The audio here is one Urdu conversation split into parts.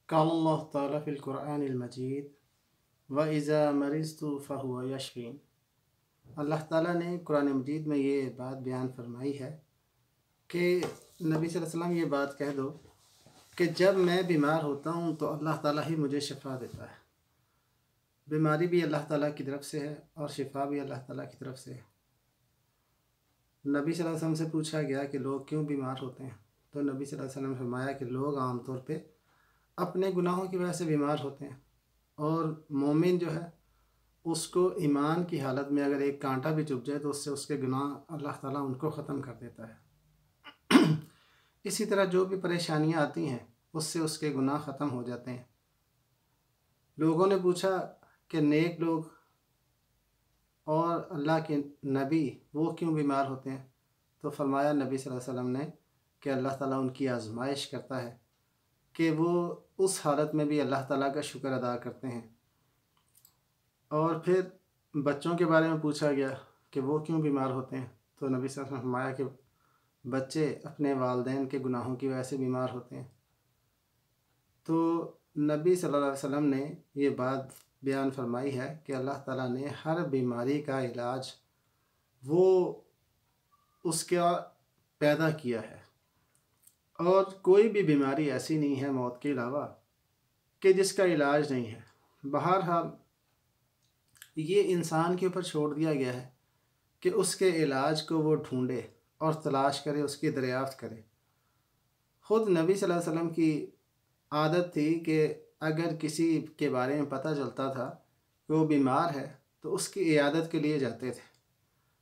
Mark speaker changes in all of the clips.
Speaker 1: قال اللہ تعالیٰ فی القرآن المجید وَإِذَا مَرِضْتُ فَهُوَ يَشْفِينِ۔ اللہ تعالیٰ نے قرآن مجید میں یہ بات بیان فرمائی ہے کہ نبی صلی اللہ علیہ وسلم یہ بات کہہ دو کہ جب میں بیمار ہوتا ہوں تو اللہ تعالیٰ ہی مجھے شفا دیتا ہے۔ بیماری بھی اللہ تعالیٰ کی طرف سے ہے اور شفا بھی اللہ تعالیٰ کی طرف سے ہے۔ نبی صلی اللہ علیہ وسلم سے پوچھا گیا کہ لوگ کیوں بیمار ہوتے ہیں، تو نبی صلی اللہ علیہ وسلم نے فرمایا کہ لوگ عام طور پہ اپنے گناہوں کی وجہ سے بیمار ہوتے ہیں، اور مومن جو ہے اس کو ایمان کی حالت میں اگر ایک کانٹا بھی چبھ جائے تو اس سے اس کے گناہ اللہ تعالیٰ ان کو ختم کر دیتا ہے۔ اسی طرح جو بھی پریشانیاں آتی ہیں اس سے اس کے گناہ ختم ہو جاتے ہیں۔ لوگوں نے پوچھا کہ نیک لوگ اور اللہ کے نبی وہ کیوں بیمار ہوتے ہیں، تو فرمایا نبی صلی اللہ علیہ وسلم نے کہ اللہ تعالیٰ ان کی آزمائش کرتا ہے کہ وہ اس حالت میں بھی اللہ تعالیٰ کا شکر ادا کرتے ہیں۔ اور پھر بچوں کے بارے میں پوچھا گیا کہ وہ کیوں بیمار ہوتے ہیں، تو نبی صلی اللہ علیہ وسلم نے فرمایا کہ بچے اپنے والدین کے گناہوں کی وجہ سے بیمار ہوتے ہیں۔ تو نبی صلی اللہ علیہ وسلم نے یہ بات بیان فرمائی ہے کہ اللہ تعالیٰ نے ہر بیماری کا علاج وہ اس کا پیدا کیا ہے، اور کوئی بھی بیماری ایسی نہیں ہے موت کے علاوہ کہ جس کا علاج نہیں ہے۔ بہرحال یہ انسان کے اوپر چھوڑ دیا گیا ہے کہ اس کے علاج کو وہ ڈھونڈے اور تلاش کرے، اس کی دریافت کرے۔ خود نبی صلی اللہ علیہ وسلم کی عادت تھی کہ اگر کسی کے بارے میں پتہ چلتا تھا کہ وہ بیمار ہے تو اس کی عیادت کے لیے جاتے تھے۔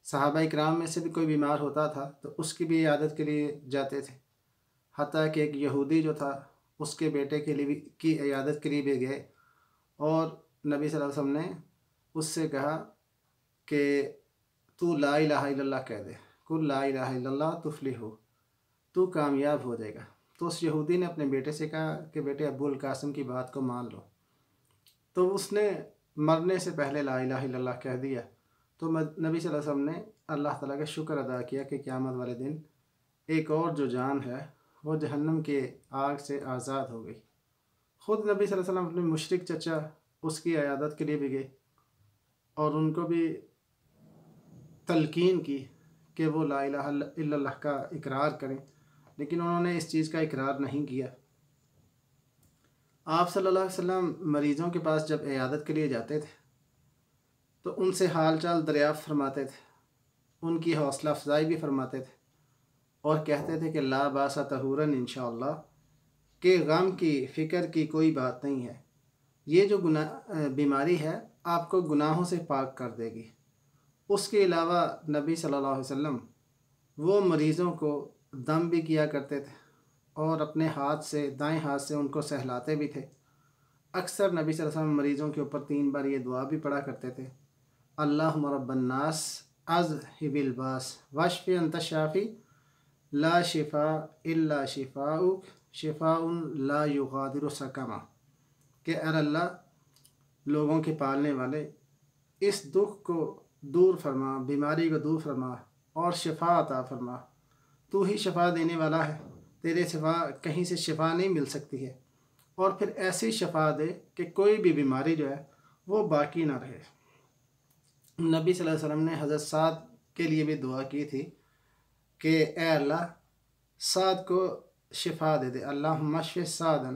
Speaker 1: صحابہ کرام میں سے بھی کوئی بیمار ہوتا تھا تو اس کی بھی عیادت کے لیے جاتے تھے، حتیٰ کہ ایک یہودی جو تھا اس کے بیٹے کے لیے کی عیادت کے لیے بھی گئے، اور نبی صلی اللہ علیہ وسلم نے اس سے کہا کہ تو لا الہ الا اللہ کہہ دے، قل لا الہ الا اللہ تفلح، تو کامیاب ہو جائے گا۔ تو اس یہودی نے اپنے بیٹے سے کہا کہ بیٹے ابو القاسم کی بات کو مان لو، تو اس نے مرنے سے پہلے لا الہ الا اللہ کہہ دیا۔ تو نبی صلی اللہ علیہ وسلم نے اللہ تعالیٰ کا شکر ادا کیا کہ قیامت والے دن ایک اور جو جان ہے وہ جہنم کے آگ سے آزاد ہو گئی۔ خود نبی صلی اللہ علیہ وسلم اپنے مشرک چچا اس کی عیادت کے لیے بھی گئے اور ان کو بھی تلقین کی کہ وہ لا الہ الا اللہ کا اقرار کریں، لیکن انہوں نے اس چیز کا اقرار نہیں کیا۔ آپ صلی اللہ علیہ وسلم مریضوں کے پاس جب عیادت کے لیے جاتے تھے تو ان سے حال چال دریافت فرماتے تھے، ان کی حوصلہ افزائی بھی فرماتے تھے، اور کہتے تھے کہ لا باس طہورن انشاءاللہ، کہ غم کی فکر کی کوئی بات نہیں ہے، یہ جو بیماری ہے آپ کو گناہوں سے پاک کر دے گی۔ اس کے علاوہ نبی صلی اللہ علیہ وسلم وہ مریضوں کو دم بھی کیا کرتے تھے اور اپنے ہاتھ سے دائیں ہاتھ سے ان کو سہلاتے بھی تھے۔ اکثر نبی صلی اللہ علیہ وسلم مریضوں کے اوپر 3 بار یہ دعا بھی پڑھا کرتے تھے، اللہم رب الناس اذھب الباس واشف انت الشافی لا شفاء الا شفاؤک شفاء لا یغادر سقما، کہ اے اللہ لوگوں کے پالنے والے اس دکھ کو دور فرما، بیماری کو دور فرما اور شفا عطا فرما، تو ہی شفا دینے والا ہے، تیرے سوا کہیں سے شفا نہیں مل سکتی ہے، اور پھر ایسی شفا دے کہ کوئی بھی بیماری جو ہے وہ باقی نہ رہے۔ نبی صلی اللہ علیہ وسلم نے حضرت سعد کے لیے بھی دعا کی تھی کہ اے اللہ سعد کو شفا دے دے، اللہم اشف سعدا،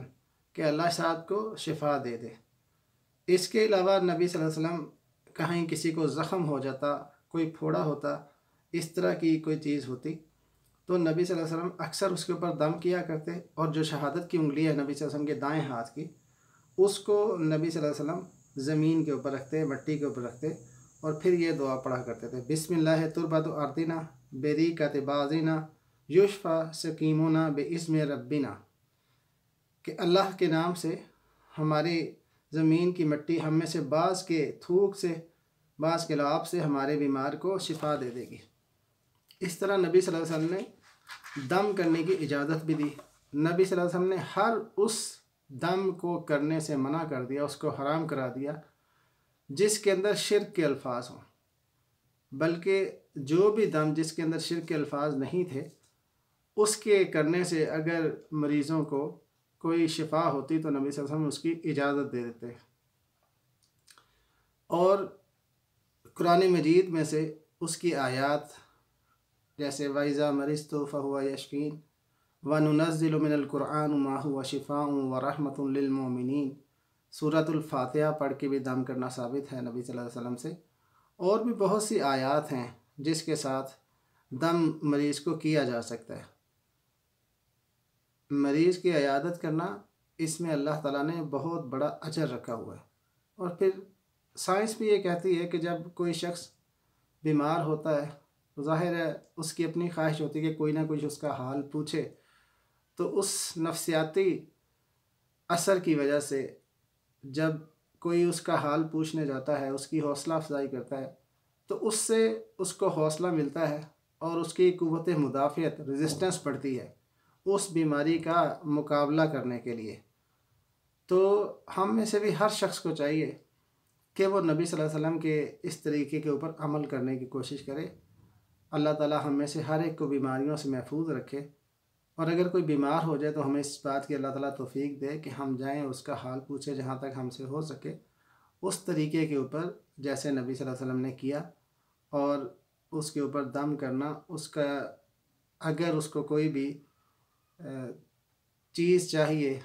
Speaker 1: کہ اللہ سعد کو شفا دے دے۔ اس کے علاوہ نبی صلی اللہ علیہ وسلم کہیں کسی کو زخم ہو جاتا، کوئی پھوڑا ہوتا، اس طرح کی کوئی چیز ہوتی تو نبی صلی اللہ علیہ وسلم اکثر اس کے اوپر دم کیا کرتے، اور جو شہادت کی انگلی ہے نبی صلی اللہ علیہ وسلم کے دائیں ہاتھ کی، اس کو نبی صلی اللہ علیہ وسلم زمین کے اوپر رکھتے، مٹی کے اوپر رکھتے، اور پھر یہ دعا پڑھا کرتے تھے، بسم اللہ تربت ارضنا بریقۃ بازنا یشفی سقیمنا باسم ربنا، کہ اللہ کے نام سے ہماری زمین کی مٹی ہم میں سے بعض کے تھوک سے، بعض کے لعاب سے ہمارے بیمار کو شفا دے دے گی۔ اس طرح نبی صلی اللہ علیہ وسلم نے دم کرنے کی اجازت بھی دی۔ نبی صلی اللہ علیہ وسلم نے ہر اس دم کو کرنے سے منع کر دیا، اس کو حرام کرا دیا جس کے اندر شرک کے الفاظ ہوں، بلکہ جو بھی دم جس کے اندر شرک کے الفاظ نہیں تھے اس کے کرنے سے اگر مریضوں کو کوئی شفا ہوتی تو نبی صلی اللہ علیہ وسلم اس کی اجازت دے دیتے۔ اور قرآن مجید میں سے اس کی آیات جیسے وَإِذَا مَرِضْتُ فَهُوَ يَشْفِينِ وَنُنَزِّلُ مِنَ الْقُرْآنِ مَا هُوَ شِفَاءٌ وَرَحْمَةٌ لِّلْمُؤْمِنِينَ، سورۃ الفاتحہ پڑھ کے بھی دم کرنا ثابت ہے نبی صلی اللہ علیہ وسلم سے۔ اور بھی بہت سی آیات ہیں جس کے ساتھ دم مریض کو کیا جا سکتا ہے۔ مریض کی عیادت کرنا، اس میں اللہ تعالیٰ نے بہت بڑا اجر رکھا ہوا ہے۔ اور پھر سائنس بھی یہ کہتی ہے کہ جب کوئی شخص بیمار ہوتا ہے تو ظاہر ہے اس کی اپنی خواہش ہوتی ہے کہ کوئی نہ کوئی اس کا حال پوچھے، تو اس نفسیاتی اثر کی وجہ سے جب کوئی اس کا حال پوچھنے جاتا ہے، اس کی حوصلہ افزائی کرتا ہے، تو اس سے اس کو حوصلہ ملتا ہے اور اس کی قوت مدافعت ریزسٹنس بڑھتی ہے اس بیماری کا مقابلہ کرنے کے لیے۔ تو ہم میں سے بھی ہر شخص کو چاہیے کہ وہ نبی صلی اللہ علیہ وسلم کے اس طریقے کے اوپر عمل کرنے کی کوشش کرے۔ اللہ تعالیٰ ہم میں سے ہر ایک کو بیماریوں سے محفوظ رکھے، اور اگر کوئی بیمار ہو جائے تو ہمیں اس بات کی اللہ تعالیٰ توفیق دے کہ ہم جائیں اس کا حال پوچھیں جہاں تک ہم سے ہو سکے، اس طریقے کے اوپر جیسے نبی صلی اللہ علیہ وسلم نے کیا، اور اس کے اوپر دم کرنا، اس کا اگر اس کو کوئی بھی چیز چاہیے،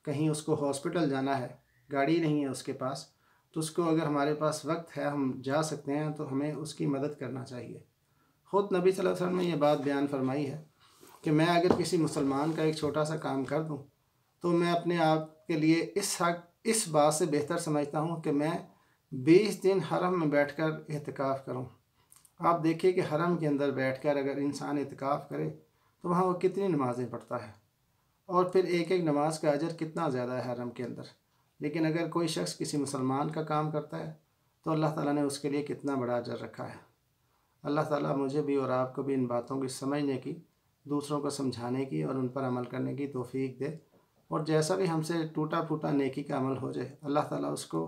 Speaker 1: کہیں اس کو ہاسپٹل جانا ہے، گاڑی نہیں ہے اس کے پاس، تو اس کو اگر ہمارے پاس وقت ہے ہم جا سکتے ہیں تو ہمیں اس کی مدد کرنا چاہیے۔ خود نبی صلی اللہ علیہ وسلم نے یہ بات بیان فرمائی ہے کہ میں اگر کسی مسلمان کا ایک چھوٹا سا کام کر دوں تو میں اپنے آپ کے لیے اس بات سے بہتر سمجھتا ہوں کہ میں 20 دن حرم میں بیٹھ کر اعتکاف کروں۔ آپ دیکھیے کہ حرم کے اندر بیٹھ کر اگر انسان اعتکاف کرے تو وہاں وہ کتنی نمازیں پڑھتا ہے، اور پھر ایک ایک نماز کا اجر کتنا زیادہ ہے حرم کے اندر۔ لیکن اگر کوئی شخص کسی مسلمان کا کام کرتا ہے تو اللہ تعالیٰ نے اس کے لیے کتنا بڑا اجر رکھا ہے۔ اللہ تعالیٰ مجھے بھی اور آپ کو بھی ان باتوں کی سمجھنے کی، دوسروں کو سمجھانے کی اور ان پر عمل کرنے کی توفیق دے، اور جیسا بھی ہم سے ٹوٹا پھوٹا نیکی کا عمل ہو جائے اللہ تعالیٰ اس کو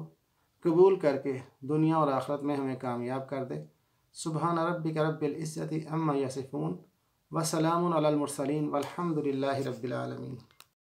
Speaker 1: قبول کر کے دنیا اور آخرت میں ہمیں کامیاب کر دے۔ سبحان ربک رب العزت عما یصفون وسلام علی المرسلین والحمد للہ رب العالمین۔